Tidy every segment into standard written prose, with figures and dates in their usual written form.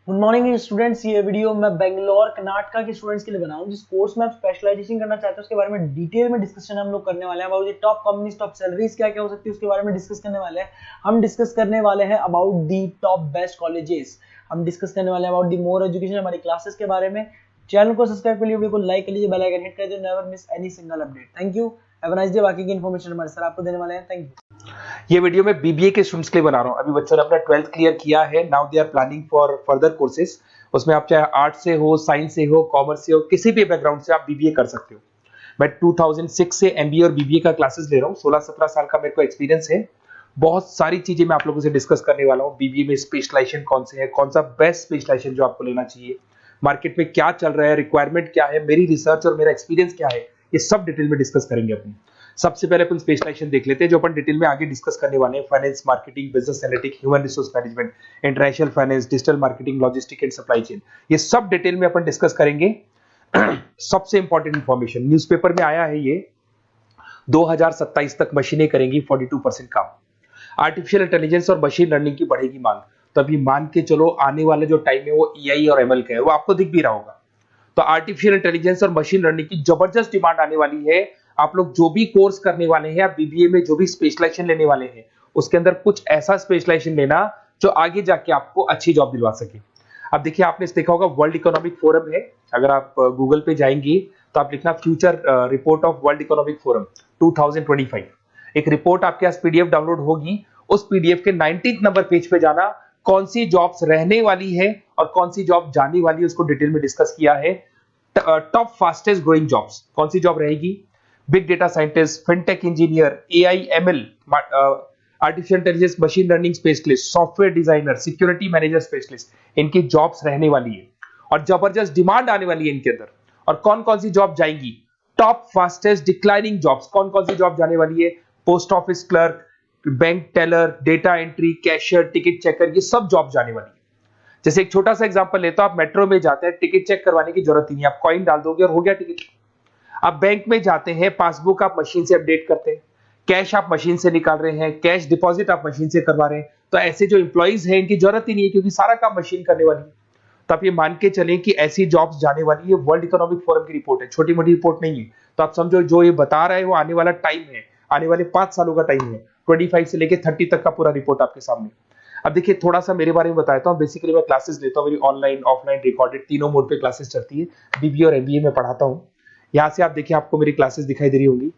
Good morning students. ये video मैं बेंगलोर कर्नाटका के स्टूडेंट्स के लिए बनाऊं जिस कोर्स में आप स्पेशलाइजेशन करना चाहते हैं उसके बारे में डिटेल में डिस्कशन हम लोग करने वाले हैं। About the top companies, top salaries क्या क्या हो सकती है उसके बारे में डिस्कस करने वाले हैं। हम डिस्कस करने वाले हैं about the top best colleges. हम डिस्कस करने वाले हैं अबाउट दी मोर एजुकेशन, हमारी क्लासेस के बारे में। चैनल को सब्सक्राइब कर लीजिए, वीडियो को लाइक कर लीजिए, बेल आइकन हिट कर दीजिए, never miss any single update. Thank you, have a nice day. बाकी की इन्फॉर्मेशन हमारे सर आपको देने वाले हैं। Thank you. ये वीडियो मैं बीबीए के स्टूडेंट्स के लिए बना रहा हूँ। अभी बच्चों ने अपना 12th क्लियर किया है, now they are planning for further courses. उसमें आप चाहे आर्ट से हो, साइंस से हो, कॉमर्स से हो, किसी भी बैकग्राउंड से आप बीबीए कर सकते हो। मैं 2006 से एमबीए और बीबीए का क्लासेस ले रहा हूँ। 16-17 साल का मेरे को एक्सपीरियंस है। बहुत सारी चीजें मैं आप लोगों से डिस्कस करने वाला हूँ। बीबीए में स्पेशलाइजेशन कौन से है, कौन सा बेस्ट स्पेशलाइजेशन जो आपको लेना चाहिए, मार्केट में क्या चल रहा है, रिक्वायरमेंट क्या है, मेरी रिसर्च और मेरा एक्सपीरियंस क्या है, ये सब डिटेल में डिस्कस करेंगे अपनी। सबसे पहले अपन स्पेशलाइजेशन देख लेते हैं जो अपन डिटेल में आगे डिस्कस करने वाले हैं। Finance, marketing, business analytics, human resource management, international finance, digital marketing, logistic and supply chain, ये सब डिटेल में अपन डिस्कस करेंगे। सबसे इंपॉर्टेंट इंफॉर्मेशन न्यूज़पेपर में आया है, ये 2027 तक मशीनें करेंगी 42% काम। आर्टिफिशियल इंटेलिजेंस और मशीन लर्निंग की बढ़ेगी मांग। तो अभी मान के चलो आने वाला जो टाइम है वो एआई और एमएल का है, वो आपको दिख भी रहा होगा। तो आर्टिफिशियल इंटेलिजेंस और मशीन लर्निंग की जबरदस्त डिमांड आने वाली है। आप लोग जो भी कोर्स करने वाले हैं, आप बीबीए में जो भी स्पेशलाइजेशन लेने वाले हैं, उसके अंदर कुछ ऐसा स्पेशलाइजेशन लेना जो आगे जाके आपको अच्छी जॉब दिलवा सके। अब देखिए, आपने देखा होगा वर्ल्ड इकोनॉमिक फोरम है। अगर आप गूगल पे जाएंगे तो आप लिखना future report of world economic forum 2025। एक रिपोर्ट आपके पास पीडीएफ डाउनलोड होगी। उस पीडीएफ के 19 नंबर पेज पे जाना, कौन सी जॉब्स रहने वाली है और कौन सी जॉब जाने वाली है उसको डिटेल में डिस्कस किया है। टॉप फास्टेस्ट ग्रोइंग जॉब्स कौन सी जॉब रहेगी, big data scientist, fintech engineer, AI ML, artificial intelligence, machine learning specialist, software designer, security manager specialist, इनकी जॉब्स रहने वाली है और जबरदस्त डिमांड आने वाली है इनके अंदर। और कौन कौन सी जॉब जाएंगी, टॉप फास्टेस्ट डिक्लाइनिंग जॉब्स कौन कौन सी जॉब जाने वाली है, post office clerk, bank teller, data entry, cashier, ticket checker, ये सब जॉब जाने वाली है। जैसे एक छोटा सा एग्जांपल लेता हूं, आप मेट्रो में जाते हैं, टिकट चेक करवाने की जरूरत ही नहीं, आप कॉइन डाल दोगे और हो गया टिकट। आप बैंक में जाते हैं, पासबुक आप मशीन से अपडेट करते हैं, कैश आप मशीन से निकाल रहे हैं, कैश डिपॉजिट आप मशीन से करवा रहे हैं। तो ऐसे जो एम्प्लॉइज हैं इनकी जरूरत ही नहीं है क्योंकि सारा काम मशीन करने वाली है। तो आप ये मान के चलें कि ऐसी जॉब्स जाने वाली है। वर्ल्ड इकोनॉमिक फोरम की रिपोर्ट है, छोटी मोटी रिपोर्ट नहीं है। तो आप समझो जो ये बता रहा है वो आने वाला टाइम है, आने वाले 5 सालों का टाइम है। 25 से लेके 30 तक का पूरा रिपोर्ट आपके सामने। अब देखिए, थोड़ा सा मेरे बारे में बताता हूँ। बेसिकली मैं क्लासेस लेता हूँ, मेरी ऑनलाइन ऑफलाइन रिकॉर्डेड तीनों मोड पे क्लासेस चलती है। बीबीए और एमबीए में पढ़ाता हूँ। यहाँ से आप देखिए, आपको मेरी क्लासेस दिखाई दे रही होंगी।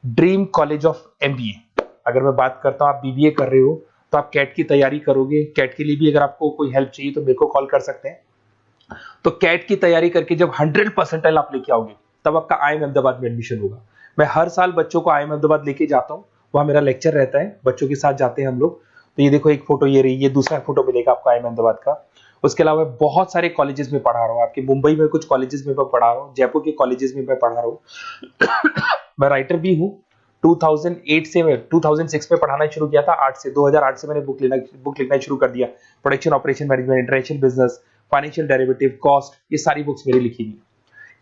Dream college of MBA. अगर मैं बात करता हूँ, आप बीबीए कर रहे हो तो आप कैट की तैयारी करोगे। कैट के लिए भी अगर आपको कोई हेल्प चाहिए तो मेरे को कॉल कर सकते हैं। तो कैट की तैयारी करके जब 100% आप लेके आओगे तब आपका आईएम अहमदाबाद में एडमिशन होगा। मैं हर साल बच्चों को आईएम अहमदाबाद लेके जाता हूँ, वहां मेरा लेक्चर रहता है, बच्चों के साथ जाते हैं हम लोग। तो ये देखो, एक फोटो ये रही, ये दूसरा फोटो मिलेगा आपको आईएम अहमदाबाद का। उसके अलावा बहुत सारे कॉलेजेस में पढ़ा रहा हूँ। आपके मुंबई में कुछ कॉलेजेस में मैं पढ़ा रहा हूँ, जयपुर के कॉलेजेस में मैं पढ़ा रहा हूँ। मैं राइटर भी हूँ। 2008 से मैं 2006 में पढ़ाना शुरू किया था। 8 से 2008 से मैंने बुक लिखना शुरू कर दिया। Production operation management, international business, financial derivative, cost, ये सारी बुक्स मेरी लिखी हुई।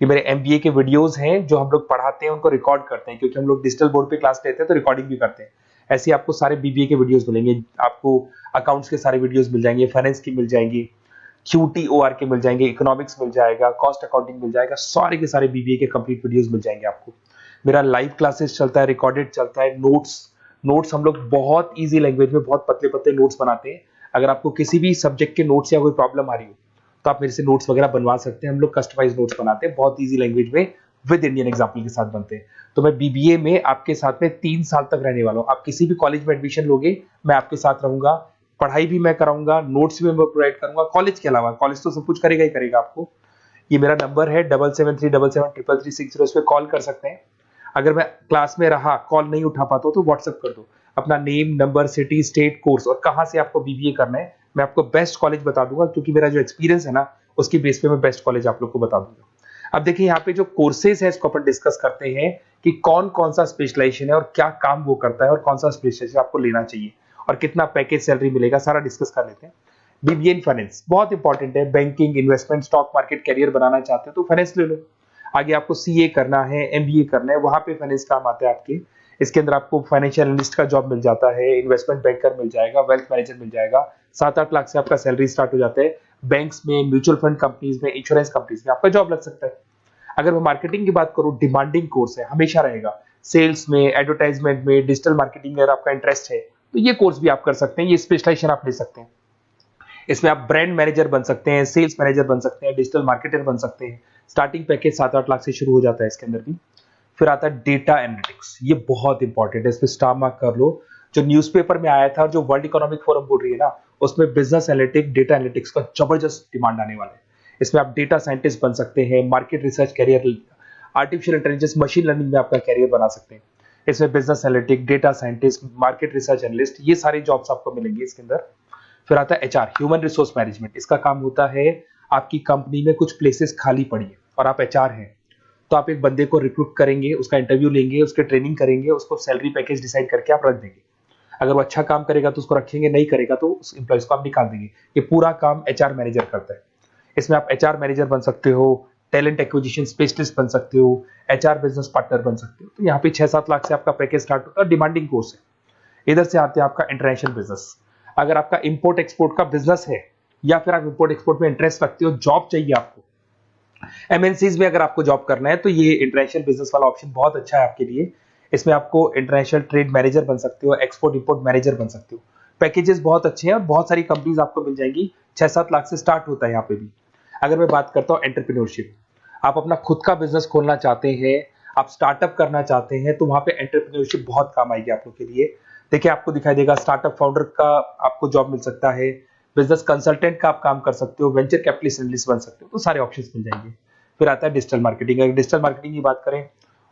ये मेरे एमबीए के वीडियोस हैं जो हम लोग पढ़ाते हैं, उनको रिकॉर्ड करते हैं क्योंकि हम लोग डिजिटल बोर्ड पे क्लास लेते हैं तो रिकॉर्डिंग भी करते हैं। ऐसे ही आपको सारे बीबीए के वीडियोस मिलेंगे। आपको अकाउंट्स के सारे वीडियोस मिल जाएंगे, फाइनेंस की मिल जाएंगी, क्यूटीओआर के मिल जाएंगे, इकोनॉमिक्स मिल जाएगा, कॉस्ट अकाउंटिंग मिल जाएगा, सारे के सारे बीबीए के कंप्लीट वीडियोस मिल जाएंगे आपको। मेरा लाइव क्लासेस चलता है, रिकॉर्डेड चलता है, नोट्स हम लोग बहुत ईजी लैंग्वेज में बहुत पतले पतले नोट्स बनाते हैं। अगर आपको किसी भी सब्जेक्ट के नोट्स या कोई प्रॉब्लम आ रही हो तो आप मेरे से नोट्स वगैरह बनवा सकते हैं। हम लोग कस्टमाइज नोट्स बनाते हैं, बहुत ईजी लैंग्वेज में विद इंडियन एग्जाम्पल के साथ बनते हैं। तो मैं बीबीए में आपके साथ में 3 साल तक रहने वाला हूँ। आप किसी भी कॉलेज में एडमिशन लोगे, मैं आपके साथ रहूंगा, पढ़ाई भी मैं कराऊंगा, नोट्स भी मैं प्रोवाइड करूंगा। कॉलेज के अलावा, कॉलेज तो सब कुछ करेगा ही करेगा आपको। ये मेरा नंबर है 7737733360, इस पे कॉल कर सकते हैं। अगर मैं क्लास में रहा, कॉल नहीं उठा पाता तो व्हाट्सएप कर दो अपना name, number, city, state, course और कहां से आपको बीबीए करना है। मैं आपको बेस्ट कॉलेज बता दूंगा क्योंकि मेरा जो एक्सपीरियंस है ना, उसकी बेस पे मैं बेस्ट कॉलेज आप लोग को बता दूंगा। अब देखिए, यहाँ पे जो कोर्सेज है इसको अपन डिस्कस करते हैं कि कौन कौन सा स्पेशलाइजेशन है और क्या काम वो करता है और कौन सा स्पेशलाइजेशन आपको लेना चाहिए और कितना पैकेज सैलरी मिलेगा, सारा डिस्कस कर लेते हैं। बीबीए इन फाइनेंस बहुत इंपॉर्टेंट है। Banking, investment, stock market career बनाना चाहते हो तो फाइनेंस ले लो। आगे आपको सीए करना है, एमबीए करना है, वहां पे फाइनेंस काम आता है आपके। इसके अंदर आपको फाइनेंशियल एनालिस्ट का जॉब मिल जाता है, इन्वेस्टमेंट बैंकर मिल जाएगा, वेल्थ मैनेजर मिल जाएगा। 7-8 लाख से आपका सैलरी स्टार्ट हो जाता है। बैंक्स में, म्यूचुअल फंड कंपनीज में, इंश्योरेंस कंपनीज में आपका जॉब लग सकता है। अगर मैं मार्केटिंग की बात करूं, डिमांडिंग कोर्स है, हमेशा रहेगा। सेल्स में, एडवर्टाइजमेंट में, डिजिटल मार्केटिंग में अगर आपका इंटरेस्ट है तो ये कोर्स भी आप कर सकते हैं, ये स्पेशलाइजेशन आप ले सकते हैं। इसमें आप ब्रांड मैनेजर बन सकते हैं, सेल्स मैनेजर बन सकते हैं, डिजिटल मार्केटर बन सकते हैं। स्टार्टिंग पैकेज 7-8 लाख से शुरू हो जाता है इसके अंदर भी। फिर आता है डेटा एनालिटिक्स, ये बहुत इंपॉर्टेंट है, इस पे स्टार मार्क कर लो। जो न्यूज़पेपर में आया था और जो वर्ल्ड इकोनॉमिक फोरम बोल रही है ना, उसमें बिजनेस एनालिटिक्स, डेटा एनालिटिक्स का जबरदस्त डिमांड आने वाला है। इसमें आप डेटा साइंटिस्ट बन सकते हैं, market research career, artificial intelligence, machine learning में आपका कैरियर बना सकते हैं। इसमें business analytic, data scientist, market research analyst, ये सारे जॉब्स आपको मिलेंगे इसके अंदर। फिर आता है एचआर, ह्यूमन रिसोर्स मैनेजमेंट। इसका काम होता है, आपकी कंपनी में कुछ प्लेसेस खाली पड़ी है और आप एचआर हैं, तो आप एक बंदे को रिक्रूट करेंगे, उसका इंटरव्यू लेंगे, उसके ट्रेनिंग करेंगे, उसको सैलरी पैकेज डिसाइड करके आप रख देंगे। अगर वो अच्छा काम करेगा तो उसको रखेंगे, नहीं करेगा तो उस एम्प्लॉइज को आप निकाल देंगे। ये पूरा काम एचआर मैनेजर करता है। इसमें आप एचआर मैनेजर बन सकते हो, टैलेंट एक्विजिशन स्पेशलिस्ट बन सकते हो, एचआर बिजनेस पार्टनर बन सकते हो। तो यहाँ पे 6-7 लाख से आपका पैकेज स्टार्ट होता है, डिमांडिंग कोर्स है। इधर से आते हैं आपका इंटरनेशनल बिजनेस। अगर आपका इंपोर्ट एक्सपोर्ट का बिजनेस है या फिर आप इंपोर्ट एक्सपोर्ट में इंटरेस्ट रखते हो, जॉब चाहिए आपको, एमएनसीज में अगर आपको जॉब करना है, तो ये इंटरनेशनल बिजनेस वाला ऑप्शन बहुत अच्छा है आपके लिए। इसमें आपको इंटरनेशनल ट्रेड मैनेजर बन सकते हो, एक्सपोर्ट इंपोर्ट मैनेजर बन सकते हो। पैकेजेस बहुत अच्छे हैं और बहुत सारी कंपनीज आपको मिल जाएंगी। 6-7 लाख से स्टार्ट होता है यहाँ पे भी। अगर मैं बात करता हूँ एंटरप्रेन्योरशिप, आप अपना खुद का बिजनेस खोलना चाहते हैं, आप स्टार्टअप करना चाहते हैं, तो वहां पे एंटरप्रेन्योरशिप बहुत काम आएगी आप लोग के लिए। देखिए, आपको दिखाई देगा, स्टार्टअप फाउंडर का आपको जॉब मिल सकता है, बिजनेस कंसल्टेंट का आप काम कर सकते हो, वेंचर कैपिटलिस्ट एनालिस्ट बन सकते हो, तो सारे ऑप्शंस मिल जाएंगे। फिर आता है डिजिटल मार्केटिंग। अगर डिजिटल मार्केटिंग की बात करें,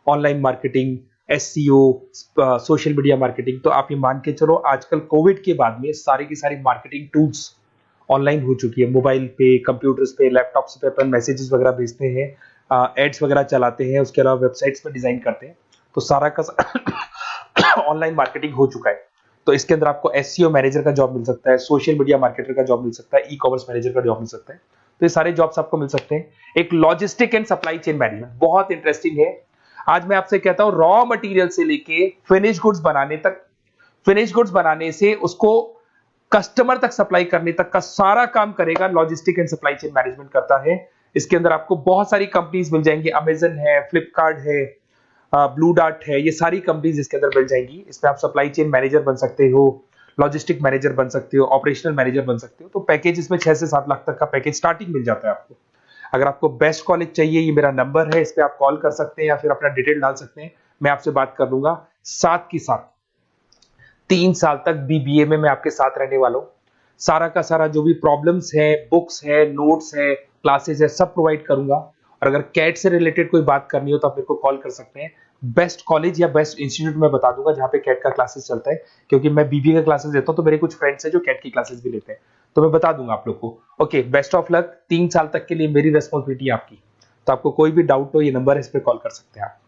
online marketing, SEO, social media marketing, तो आप ये मान के चलो, आजकल कोविड के बाद में सारी की सारी मार्केटिंग टूल्स ऑनलाइन हो चुकी है। मोबाइल पे, कंप्यूटर्स पे, लैपटॉप्स पे अपन मैसेजेस वगैरह भेजते हैं, एड्स वगैरह चलाते हैं, उसके अलावा वेबसाइट्स में डिजाइन करते हैं, तो सारा का ऑनलाइन मार्केटिंग हो चुका है। तो इसके अंदर आपको एसईओ मैनेजर का जॉब मिल सकता है, सोशल मीडिया मार्केटर का जॉब मिल सकता है, ई कॉमर्स मैनेजर का जॉब मिल सकता है। तो ये सारे जॉब्स आपको मिल सकते हैं। एक logistic and supply chain management बहुत इंटरेस्टिंग है। आज मैं आपसे कहता हूं, रॉ मटेरियल से लेके फिनिश गुड्स बनाने तक, फिनिश गुड्स बनाने से उसको कस्टमर तक सप्लाई करने तक का सारा काम करेगा logistic and supply chain management करता है। इसके अंदर आपको बहुत सारी कंपनीज मिल जाएंगी, अमेजन है, फ्लिपकार्ट है, ब्लू डार्ट है, ये सारी कंपनीज इसके अंदर मिल जाएंगी। इसमें आप सप्लाई चेन मैनेजर बन सकते हो, लॉजिस्टिक मैनेजर बन सकते हो, ऑपरेशनल मैनेजर बन सकते हो। तो पैकेज इसमें 6 से 7 लाख तक का पैकेज स्टार्टिंग मिल जाता है आपको। अगर आपको बेस्ट कॉलेज चाहिए, ये मेरा नंबर है, इस पे आप कॉल कर सकते हैं या फिर अपना डिटेल डाल सकते हैं, मैं आपसे बात कर लूंगा। साथ की साथ 3 साल तक बीबीए में मैं आपके साथ रहने वाला हूं। सारा का सारा जो भी प्रॉब्लम्स है, बुक्स है, नोट्स है, क्लासेस है, सब प्रोवाइड करूंगा। और अगर कैट से रिलेटेड कोई बात करनी हो तो आप मेरे को कॉल कर सकते हैं। बेस्ट कॉलेज या बेस्ट इंस्टीट्यूट मैं बता दूंगा जहां पे कैट का क्लासेस चलता है, क्योंकि मैं बीबीए का क्लासेस देता हूं, तो मेरे कुछ फ्रेंड्स हैं जो कैट की क्लासेस भी लेते हैं, तो मैं बता दूंगा आप लोग को। Okay, best of luck. 3 साल तक के लिए मेरी रेस्पॉन्सिबिलिटी है आपकी। तो आपको कोई भी डाउट हो, ये नंबर है, इस पे कॉल कर सकते हैं आप।